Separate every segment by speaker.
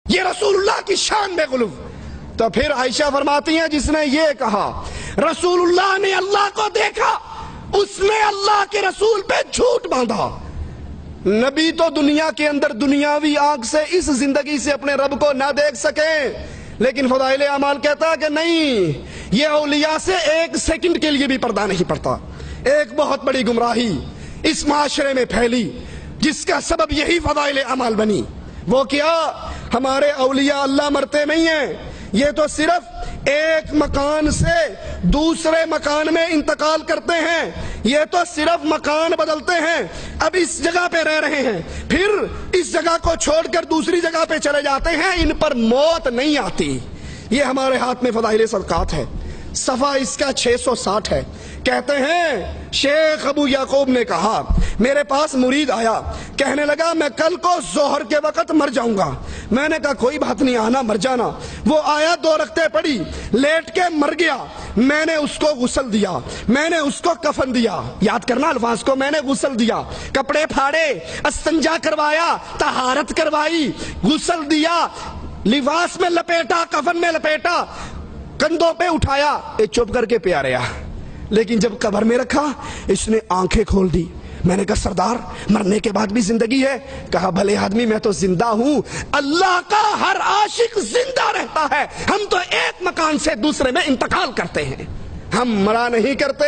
Speaker 1: یہ رسول اللہ کی شان میں غلو۔ تو پھر عائشہ فرماتی ہیں جس نے یہ کہا رسول اللہ نے اللہ کو دیکھا، اس نے اللہ کے رسول پہ جھوٹ باندھا۔ نبی تو دنیا کے اندر دنیاوی آنکھ سے اس زندگی سے اپنے رب کو نہ دیکھ سکیں، لیکن فضائل اعمال کہتا ہے کہ نہیں، یہ اولیاء سے ایک سیکنڈ کے لیے بھی پردہ نہیں پڑتا۔ ایک بہت بڑی گمراہی اس معاشرے میں پھیلی جس کا سبب یہی فضائل اعمال بنی۔ وہ کیا؟ ہمارے اولیاء اللہ مرتے نہیں ہیں، یہ تو صرف ایک مکان سے دوسرے مکان میں انتقال کرتے ہیں، یہ تو صرف مکان بدلتے ہیں، اب اس جگہ پہ رہ رہے ہیں، پھر اس جگہ کو چھوڑ کر دوسری جگہ پہ چلے جاتے ہیں، ان پر موت نہیں آتی۔ یہ ہمارے ہاتھ میں فضائل صدقات ہے، صفحہ اس کا 660 ہے۔ کہتے ہیں شیخ ابو یعقوب نے کہا میرے پاس مرید آیا، کہنے لگا میں کل کو ظہر کے وقت مر جاؤں گا۔ میں نے کہا کوئی بات نہیں، آنا مر جانا۔ وہ آیا، 2 رکعتیں پڑھی، لیٹ کے مر گیا۔ میں نے اس کو غسل دیا، میں نے اس کو کفن دیا، یاد کرنا الفاظ کو، میں نے غسل دیا، کپڑے پھاڑے، استنجا کروایا، طہارت کروائی، غسل دیا، لباس میں لپیٹا، کفن میں لپیٹا، کندھوں پہ اٹھایا، چپ کر کے پیا رہا۔ لیکن جب قبر میں رکھا اس نے آنکھیں کھول دی۔ میں نے کہا سردار مرنے کے بعد بھی زندگی ہے؟ کہا بھلے آدمی میں تو زندہ ہوں، اللہ کا ہر عاشق زندہ رہتا ہے، ہم تو ایک مکان سے دوسرے میں انتقال کرتے ہیں، ہم مرا نہیں کرتے،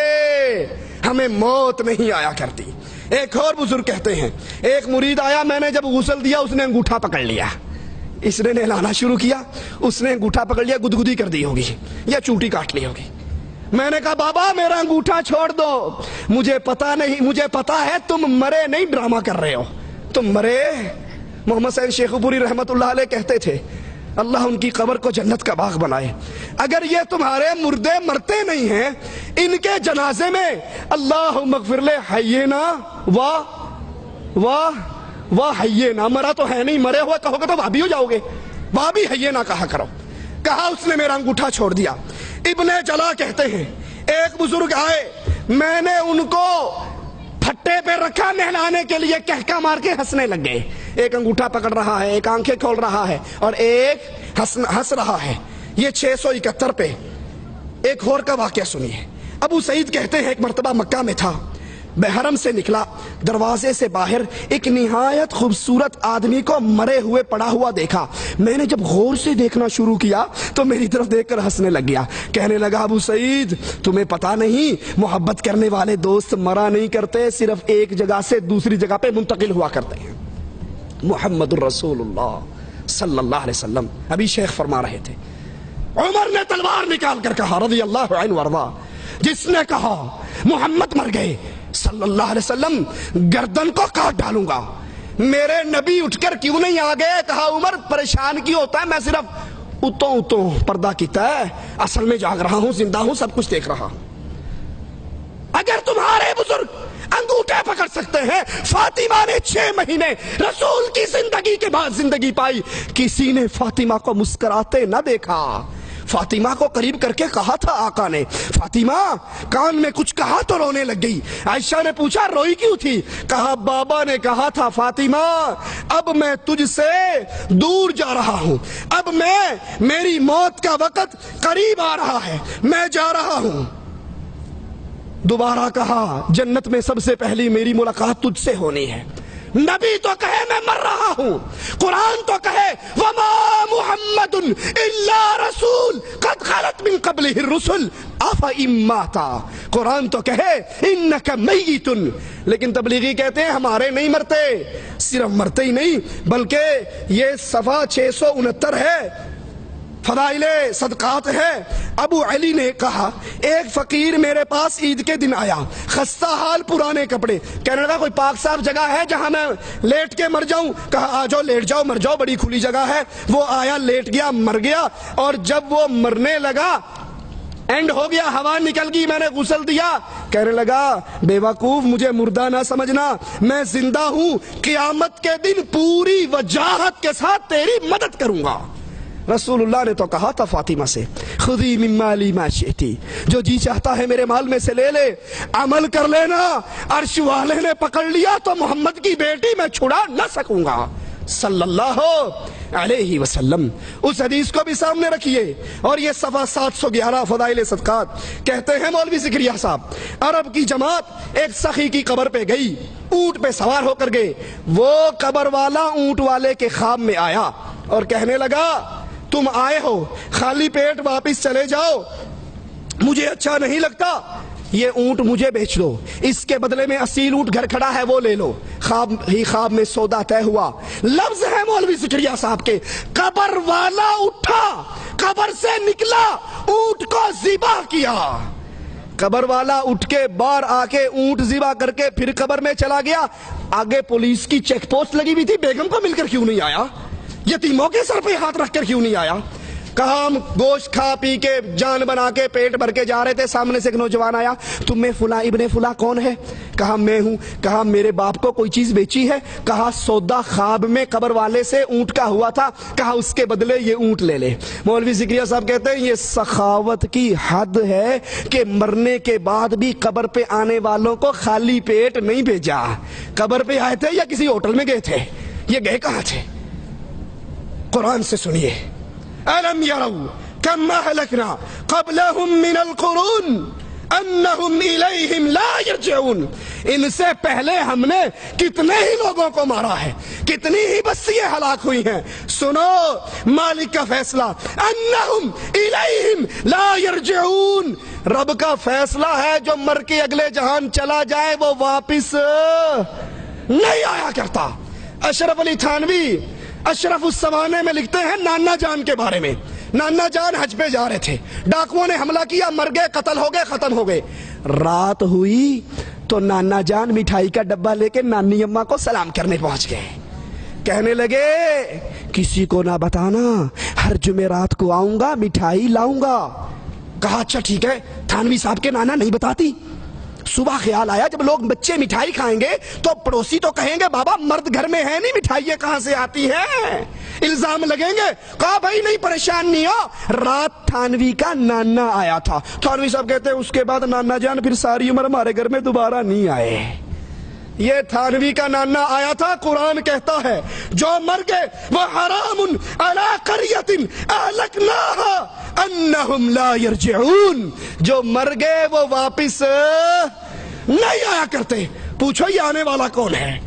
Speaker 1: ہمیں موت نہیں آیا کرتی۔ ایک اور بزرگ کہتے ہیں ایک مرید آیا، میں نے جب غسل دیا اس نے انگوٹھا پکڑ لیا، اس نے نہلانا شروع کیا، اس نے انگوٹھا پکڑ لیا، گدگدی کر دی ہوگی یا چوٹی کاٹ لی ہوگی۔ میں نے کہا بابا میرا انگوٹھا چھوڑ دو، مجھے پتا نہیں، مجھے پتا ہے تم مرے نہیں، ڈرامہ کر رہے ہو، تم مرے۔ محمد سعید شیخ پوری رحمت اللہ علیہ کہتے تھے اللہ ان کی قبر کو جنت کا باغ بنائے، اگر یہ تمہارے مردے مرتے نہیں ہیں، ان کے جنازے میں اللہم اغفر لے حینا واہ حینا، مرا تو ہے نہیں، مرے ہوئے کہو گے تو وہابی ہو جاؤ گے، وہابی حینا کہا کرو۔ کہا اس نے میرا انگوٹھا چھوڑ دیا۔ ابن جلا کہتے ہیں ایک بزرگ آئے، میں نے ان کو پھٹے پہ رکھا نہلانے کے لیے، کہکا مار کے ہنسنے لگ گئے، ایک انگوٹھا پکڑ رہا ہے، ایک آنکھیں کھول رہا ہے اور ایک ہنس رہا ہے۔ یہ 671 پہ ایک اور کا واقعہ سنیے۔ ابو سعید کہتے ہیں ایک مرتبہ مکہ میں تھا، بحرم سے نکلا، دروازے سے باہر ایک نہایت خوبصورت آدمی کو مرے ہوئے پڑا ہوا دیکھا۔ میں نے جب غور سے دیکھنا شروع کیا تو میری طرف دیکھ کر ہنسنے لگ گیا، کہنے لگا ابو سعید تمہیں پتا نہیں محبت کرنے والے دوست مرا نہیں کرتے، صرف ایک جگہ سے دوسری جگہ پہ منتقل ہوا کرتے ہیں۔ محمد الرسول اللہ صلی اللہ علیہ وسلم ابھی شیخ فرما رہے تھے، عمر نے تلوار نکال کر کہا رضی اللہ عنہ وارضا، جس نے کہا محمد مر گئے صلی اللہ علیہ وسلم گردن کو کاٹ ڈالوں گا۔ میرے نبی اٹھ کر کیوں نہیں آ گئے؟ کہا عمر پریشان کیوں ہوتا ہے، میں صرف اتوں پردہ کیتا ہے، اصل میں جاگ رہا ہوں، زندہ ہوں، سب کچھ دیکھ رہا ہوں۔ اگر تمہارے بزرگ انگوٹھے پکڑ سکتے ہیں، فاطمہ نے 6 مہینے رسول کی زندگی کے بعد زندگی پائی، کسی نے فاطمہ کو مسکراتے نہ دیکھا۔ فاطمہ کو قریب کر کے کہا تھا آقا نے، فاطمہ کان میں کچھ کہا تو رونے لگ گئی۔ عائشہ نے پوچھا روئی کیوں تھی؟ کہا بابا نے کہا تھا فاطمہ اب میں تجھ سے دور جا رہا ہوں، اب میری موت کا وقت قریب آ رہا ہے، میں جا رہا ہوں۔ دوبارہ کہا جنت میں سب سے پہلی میری ملاقات تجھ سے ہونی ہے۔ نبی تو کہے میں مر رہا ہوں، قرآن تو کہے وما محمد الا رسول قد خلت من قبلہ الرسل افإن مات، قرآن تو کہے انک میت، لیکن تبلیغی کہتے ہیں ہمارے نہیں مرتے، صرف مرتے ہی نہیں بلکہ یہ صفحہ 669 ہے، فضائل صدقات ہے۔ ابو علی نے کہا ایک فقیر میرے پاس عید کے دن آیا، خستہ حال، پرانے کپڑے، کہنے لگا کوئی پاک صاف جگہ ہے جہاں میں لیٹ کے مر جاؤں؟ کہا آ جاؤ لیٹ جاؤ مر جاؤ، بڑی کھلی جگہ ہے۔ وہ آیا، لیٹ گیا، مر گیا، اور جب وہ مرنے لگا اینڈ ہو گیا، ہوا نکل گئی، میں نے غسل دیا، کہنے لگا بے وقوف مجھے مردہ نہ سمجھنا، میں زندہ ہوں، قیامت کے دن پوری وجاہت کے ساتھ تیری مدد کروں گا۔ رسول اللہ نے تو کہا تھا فاطمہ سے خذی من مالی ما شئتی، جو جی چاہتا ہے میرے مال میں سے لے لے، عمل کر لینا، عرش والے نے پکڑ لیا تو محمد کی بیٹی میں چھڑا نہ سکوں گا صلی اللہ علیہ وسلم۔ اس حدیث کو بھی سامنے رکھیے۔ اور یہ صفحہ 711 فضائل صدقات، کہتے ہیں مولوی زکریا صاحب، عرب کی جماعت ایک سخی کی قبر پہ گئی، اونٹ پہ سوار ہو کر گئے۔ وہ قبر والا اونٹ والے کے خواب میں آیا اور کہنے لگا تم آئے ہو خالی پیٹ واپس چلے جاؤ، مجھے اچھا نہیں لگتا، یہ اونٹ مجھے بیچ دو، اس کے بدلے میں اصیل اونٹ گھر کھڑا ہے وہ لے لو۔ خواب میں سودا طے ہوا۔ لفظ ہے مولوی زکریا صاحب کے، قبر والا اٹھا، قبر سے نکلا، اونٹ کو ذبح کیا۔ قبر والا اٹھ کے باہر آ کے اونٹ ذبح کر کے پھر قبر میں چلا گیا۔ آگے پولیس کی چیک پوسٹ لگی ہوئی تھی، بیگم کو مل کر کیوں نہیں آیا؟ یتیموں کے سر پہ ہاتھ رکھ کر کیوں نہیں آیا؟ کہا ہم گوشت کھا پی کے جان بنا کے پیٹ بھر کے جا رہے تھے، سامنے سے ایک نوجوان آیا، تم میں فلاں ابن فلاں کون ہے؟ کہا میں ہوں۔ کہا میرے باپ کو کوئی چیز بیچی ہے؟ کہا سودا خواب میں قبر والے سے اونٹ کا ہوا تھا، کہا اس کے بدلے یہ اونٹ لے لے۔ مولوی زکریا صاحب کہتے ہیں یہ سخاوت کی حد ہے کہ مرنے کے بعد بھی قبر پہ آنے والوں کو خالی پیٹ نہیں بھیجا۔ قبر پہ آئے تھے یا کسی ہوٹل میں گئے تھے؟ یہ گئے کہاں تھے؟ قرآن سے سنیے، أَلَمْ يَرَوْا كَمْ أَهْلَكْنَا قَبْلَهُمْ مِنَ الْقُرُونِ أَنَّهُمْ إِلَيْهِمْ لَا يَرْجِعُونَ۔ ان سے پہلے ہم نے کتنے ہی لوگوں کو مارا ہے، کتنی ہی بستیاں ہلاک ہوئی ہیں۔ سنو مالک کا فیصلہ، أَنَّهُمْ إِلَيْهِمْ لَا يَرْجِعُونَ۔ رب کا فیصلہ ہے جو مر کے اگلے جہان چلا جائے وہ واپس نہیں آیا کرتا۔ اشرف علی تھانوی اشرف السمانے میں لکھتے ہیں نانا جان کے بارے میں، نانا جان حج پہ جا رہے تھے، ڈاکوؤں نے حملہ کیا، مر گئے، قتل ہو گئے، ختم ہو گئے۔ رات ہوئی تو نانا جان مٹھائی کا ڈبہ لے کے نانی اماں کو سلام کرنے پہنچ گئے۔ کہنے لگے کسی کو نہ بتانا، ہر جمعرات کو آؤں گا، مٹھائی لاؤں گا۔ کہا اچھا ٹھیک ہے۔ تھانوی صاحب کے نانا نہیں بتاتی۔ صبح خیال آیا جب لوگ بچے مٹھائی کھائیں گے تو پڑوسی تو کہیں گے بابا مرد گھر میں ہے نہیں، مٹھائی کہاں سے آتی ہے، الزام لگیں گے۔ کہا بھائی نہیں پریشان نہیں ہو، رات تھانوی کا نانا آیا تھا۔ تھانوی صاحب کہتے ہیں اس کے بعد نانا جان پھر ساری عمر ہمارے گھر میں دوبارہ نہیں آئے۔ یہ تھانوی کا نانا آیا تھا۔ قرآن کہتا ہے جو مر گئے وہ حرام علی قریۃ اہلکناها انہم لا یرجعون، جو مر گئے وہ واپس نہیں آیا کرتے۔ پوچھو یہ آنے والا کون ہے؟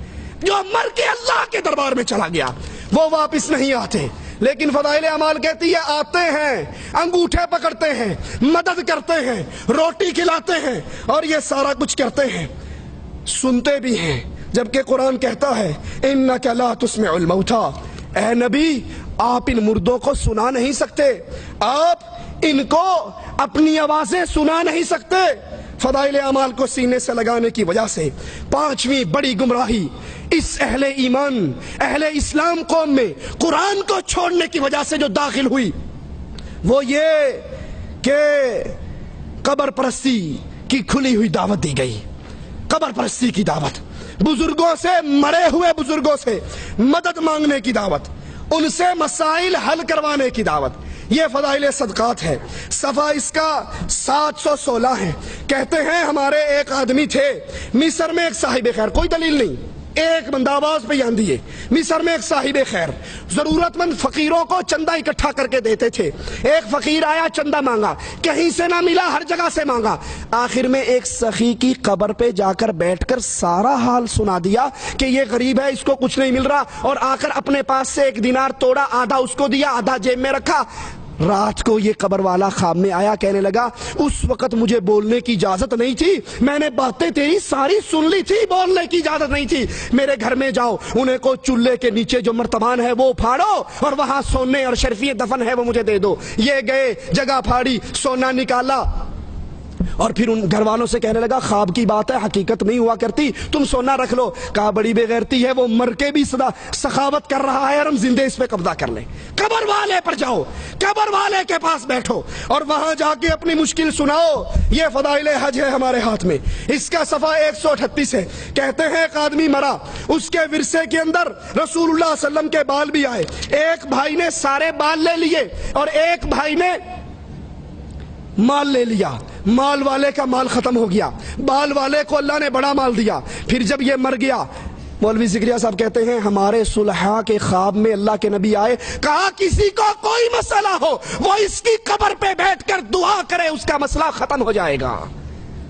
Speaker 1: جو مر کے اللہ کے دربار میں چلا گیا وہ واپس نہیں آتے۔ لیکن فضائل اعمال کہتی ہے آتے ہیں، انگوٹھے پکڑتے ہیں، مدد کرتے ہیں، روٹی کھلاتے ہیں اور یہ سارا کچھ کرتے ہیں، سنتے بھی ہیں۔ جبکہ قرآن کہتا ہے انک لا تسمع الموتیٰ، اے نبی آپ ان مردوں کو سنا نہیں سکتے، آپ ان کو اپنی آوازیں سنا نہیں سکتے۔ فضائل اعمال کو سینے سے لگانے کی وجہ سے پانچویں بڑی گمراہی اس اہل ایمان اہل اسلام قوم میں قرآن کو چھوڑنے کی وجہ سے جو داخل ہوئی وہ یہ کہ قبر پرستی کی کھلی ہوئی دعوت دی گئی۔ قبر پرستی کی دعوت، بزرگوں سے، مرے ہوئے بزرگوں سے مدد مانگنے کی دعوت، ان سے مسائل حل کروانے کی دعوت، یہ فضائل صدقات ہے۔ صفحہ اس کا 716 ہے۔ کہتے ہیں ہمارے ایک آدمی تھے مصر میں، ایک صاحب خیر، کوئی دلیل نہیں، ایک بندہ آواز پہ جان دیے، مصر میں ایک صاحب خیر ضرورت مند فقیروں کو چندہ اکٹھا کر کے دیتے تھے۔ ایک فقیر آیا چندہ مانگا، کہیں سے نہ ملا، ہر جگہ سے مانگا، آخر میں ایک سخی کی قبر پہ جا کر بیٹھ کر سارا حال سنا دیا کہ یہ غریب ہے، اس کو کچھ نہیں مل رہا، اور آ کر اپنے پاس سے 1 دینار توڑا، آدھا اس کو دیا، آدھا جیب میں رکھا۔ رات کو یہ قبر والا خواب میں آیا، کہنے لگا اس وقت مجھے بولنے کی اجازت نہیں تھی، میں نے باتیں تیری ساری سن لی تھی، بولنے کی اجازت نہیں تھی، میرے گھر میں جاؤ، انہیں کو چولہے کے نیچے جو مرتبان ہے وہ پھاڑو اور وہاں سونے اور شرفی دفن ہے وہ مجھے دے دو۔ یہ گئے، جگہ پھاڑی، سونا نکالا اور پھر ان گھر والوں سے کہنے لگا خواب کی بات ہے، حقیقت نہیں ہوا کرتی، تم سونا رکھ لو۔ کہا بڑی بے غیرتی ہے، وہ مر کے بھی صدا سخاوت کر رہا ہے اور ہم زندے اس پہ قبضہ کر لیں۔ قبر والے پر جاؤ، قبر والے کے پاس بیٹھو اور وہاں جا کے اپنی مشکل سناؤ۔ یہ فضائل حج ہے ہمارے ہاتھ میں، اس کا صفحہ 138 ہے۔ کہتے ہیں ایک آدمی مرا، اس کے ورثے کے اندر رسول اللہ صلی اللہ علیہ وسلم کے بال بھی آئے، ایک بھائی نے سارے بال لے لیے اور ایک بھائی نے مال لے لیا، مال والے کا مال ختم ہو گیا، بال والے کو اللہ نے بڑا مال دیا۔ پھر جب یہ مر گیا مولوی ذکریہ صاحب کہتے ہیں ہمارے صلحاء کے خواب میں اللہ کے نبی آئے، کہا کسی کو کوئی مسئلہ ہو وہ اس کی قبر پہ بیٹھ کر دعا کرے، اس کا مسئلہ ختم ہو جائے گا۔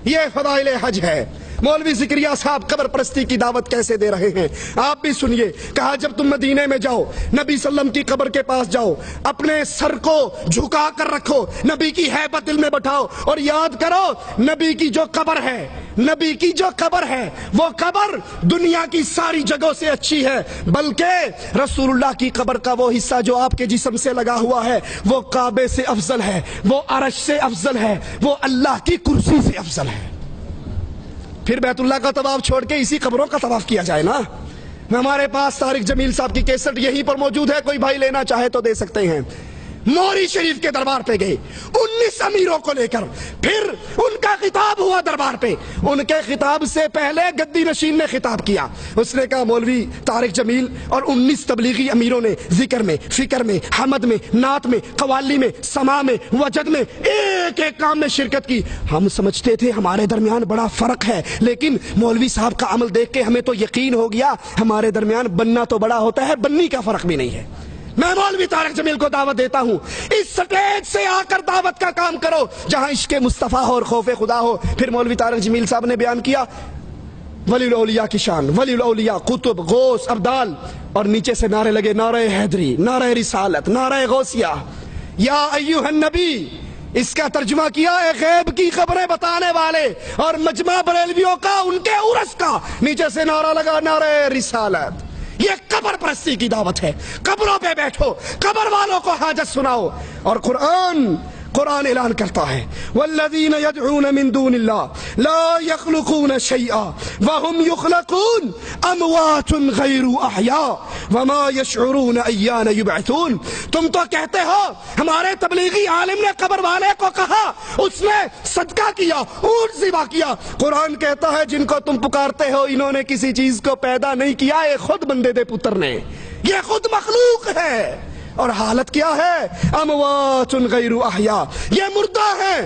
Speaker 1: یہ فضائل حج ہے۔ مولوی ذکریہ صاحب قبر پرستی کی دعوت کیسے دے رہے ہیں آپ بھی سنیے۔ کہا جب تم مدینے میں جاؤ، نبی صلی اللہ علیہ وسلم کی قبر کے پاس جاؤ، اپنے سر کو جھکا کر رکھو، نبی کی ہیبت دل میں بٹھاؤ اور یاد کرو نبی کی جو قبر ہے، نبی کی جو قبر ہے وہ قبر دنیا کی ساری جگہوں سے اچھی ہے، بلکہ رسول اللہ کی قبر کا وہ حصہ جو آپ کے جسم سے لگا ہوا ہے وہ کعبے سے افضل ہے، وہ عرش سے افضل ہے، وہ اللہ کی کرسی سے افضل ہے۔ پھر بیت اللہ کا طواف چھوڑ کے اسی قبروں کا طواف کیا جائے نا۔ ہمارے پاس طارق جمیل صاحب کی کیسٹ یہیں پر موجود ہے، کوئی بھائی لینا چاہے تو دے سکتے ہیں۔ موری شریف کے دربار پہ گئے 19 امیروں کو لے کر، پھر ان کا خطاب ہوا دربار پہ، ان کے خطاب سے پہلے گدی نشین نے خطاب کیا، اس نے کہا مولوی طارق جمیل اور 19 تبلیغی امیروں نے ذکر میں، فکر میں، حمد میں، نعت میں، قوالی میں، سما میں، وجد میں، ایک ایک کام میں شرکت کی۔ ہم سمجھتے تھے ہمارے درمیان بڑا فرق ہے، لیکن مولوی صاحب کا عمل دیکھ کے ہمیں تو یقین ہو گیا ہمارے درمیان بننا تو بڑا ہوتا ہے، بننی کا فرق بھی نہیں ہے۔ میں مولوی طارق جمیل کو دعوت دیتا ہوں، اس سٹیج سے آ کر دعوت کا کام کرو جہاں عشق مصطفیٰ ہو اور خوف خدا ہو۔ پھر مولوی طارق جمیل صاحب نے بیان کیا ولی الاولیاء کی شان، ولی الاولیاء قطب غوث ابدال، اور نیچے سے نعرے لگے نعرہ حیدری، نعرہ رسالت، نعرہ غوثیہ، یا ایھا النبی۔ اس کا ترجمہ کیا ہے غیب کی خبریں بتانے والے اور مجمع بریلویوں کا، ان کے عرس کا، نیچے سے نعرہ لگا نعرہ رسالت۔ یہ قبر پرستی کی دعوت ہے، قبروں پہ بیٹھو، قبر والوں کو حاجت سناؤ۔ اور قرآن اعلان کرتا ہے والذین یدعون من دون اللہ لا یخلقون شیئا وهم یخلقون اموات غیر احیاء وما یشعرون ایان یبعثون۔ تم تو کہتے ہو، ہمارے تبلیغی عالم نے قبر والے کو کہا، اس نے صدقہ کیا، اونٹ ذبح کیا۔ قرآن کہتا ہے جن کو تم پکارتے ہو انہوں نے کسی چیز کو پیدا نہیں کیا، یہ خود بندے دے پتر نے، یہ خود مخلوق ہے۔ اور حالت کیا ہے؟ اموات غیر احیاء، یہ مردہ ہیں،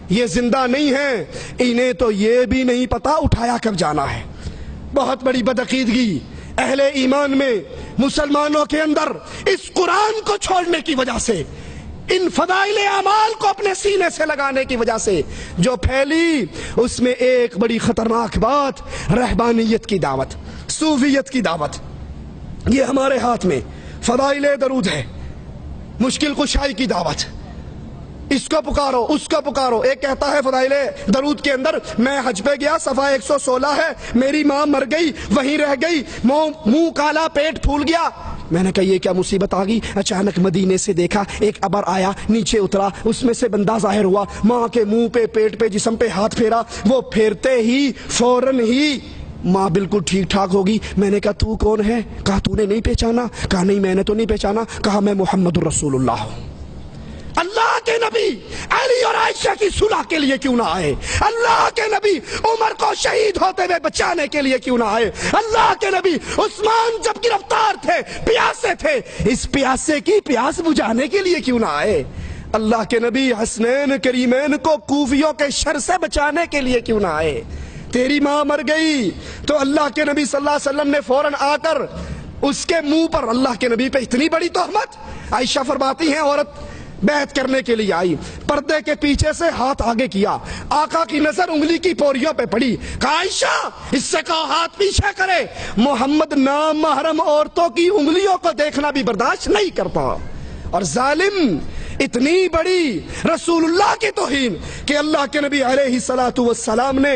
Speaker 1: یہ زندہ نہیں ہیں، انہیں تو یہ بھی نہیں پتا اٹھایا کب جانا ہے۔ بہت بڑی بدعقیدگی اہل ایمان میں، مسلمانوں کے اندر اس قرآن کو چھوڑنے کی وجہ سے، ان فضائل اعمال کو اپنے سینے سے لگانے کی وجہ سے جو پھیلی، اس میں ایک بڑی خطرناک بات رہبانیت کی دعوت، صوفیت کی دعوت۔ یہ ہمارے ہاتھ میں فضائل درود ہے، مشکل کشائی کی دعوت، اس کو پکارو اس کو پکارو۔ ایک کہتا ہے فضائل درود کے اندر میں حج پہ گیا، صفحہ 116 ہے، میری ماں مر گئی وہیں رہ گئی، منہ کالا پیٹ پھول گیا۔ میں نے کہا یہ کیا مصیبت آ گئی؟ اچانک مدینے سے دیکھا ایک ابر آیا، نیچے اترا، اس میں سے بندہ ظاہر ہوا، ماں کے منہ پہ، پیٹ پہ، جسم پہ ہاتھ پھیرا، وہ پھیرتے ہی فوراً ہی ماں بالکل ٹھیک ٹھاک ہوگی۔ میں نے کہا تو کون ہے؟ کہا تو نے نہیں پہچانا؟ کہا نہیں میں نے تو نہیں پہچانا۔ کہا میں محمد الرسول اللہ ہوں۔ اللہ کے نبی علی اور عائشہ کی صلح کے لیے کیوں نہ آئے؟ اللہ کے نبی عمر کو شہید ہوتے ہوئے بچانے کے لیے کیوں نہ آئے؟ اللہ کے نبی عثمان جب گرفتار تھے، پیاسے تھے، اس پیاسے کی پیاس بجھانے کے لیے کیوں نہ آئے؟ اللہ کے نبی حسنین کریمین کو کوفیوں کے شر سے بچانے کے لیے کیوں نہ آئے؟ تیری ماں مر گئی تو اللہ کے نبی صلی اللہ علیہ وسلم نے فوراً آ کر اس کے منہ پر، اللہ کے نبی پہ اتنی بڑی تہمت۔ عائشہ فرماتی ہیں عورت بیعت کرنے کے لیے آئی، پردے کے پیچھے سے ہاتھ آگے کیا، آقا کی نظر انگلی کی پوریوں پہ پڑی، کہا عائشہ اس سے کہو ہاتھ پیچھے کرے، محمد نام محرم عورتوں کی انگلیوں کو دیکھنا بھی برداشت نہیں کرتا۔ اور ظالم اتنی بڑی رسول اللہ کی توہین کہ اللہ کے نبی علیہ الصلوۃ والسلام نے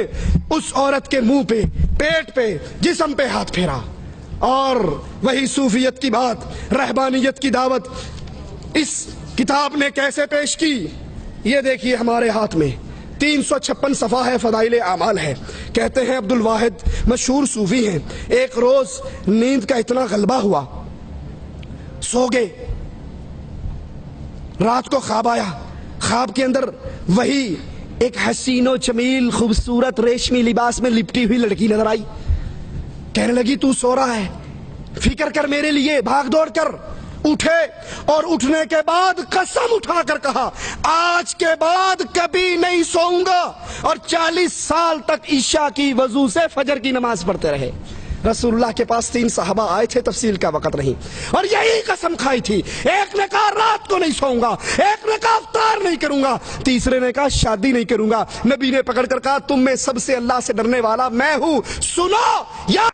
Speaker 1: اس عورت کے منہ پہ، پیٹ پہ، جسم پہ ہاتھ پھیرا۔ اور وہی صوفیت کی بات، رہبانیت کی دعوت اس کتاب نے کیسے پیش کی، یہ دیکھیے ہمارے ہاتھ میں 356 صفحہ ہے، فضائل اعمال ہے۔ کہتے ہیں عبد الواحد مشہور صوفی ہیں، ایک روز نیند کا اتنا غلبہ ہوا، سو گئے، رات کو خواب آیا، خواب کے اندر وہی ایک حسین و جمیل خوبصورت ریشمی لباس میں لپٹی ہوئی لڑکی نظر آئی، کہنے لگی تو سو رہا ہے، فکر کر میرے لیے، بھاگ دوڑ کر اٹھے، اور اٹھنے کے بعد قسم اٹھا کر کہا آج کے بعد کبھی نہیں سوؤں گا، اور 40 سال تک عشاء کی وضو سے فجر کی نماز پڑھتے رہے۔ رسول اللہ کے پاس 3 صحابہ آئے تھے، تفصیل کا وقت نہیں، اور یہی قسم کھائی تھی، ایک نے کہا رات کو نہیں سوؤں گا، ایک نے کہا افطار نہیں کروں گا، تیسرے نے کہا شادی نہیں کروں گا۔ نبی نے پکڑ کر کہا تم میں سب سے اللہ سے ڈرنے والا میں ہوں، سنو یا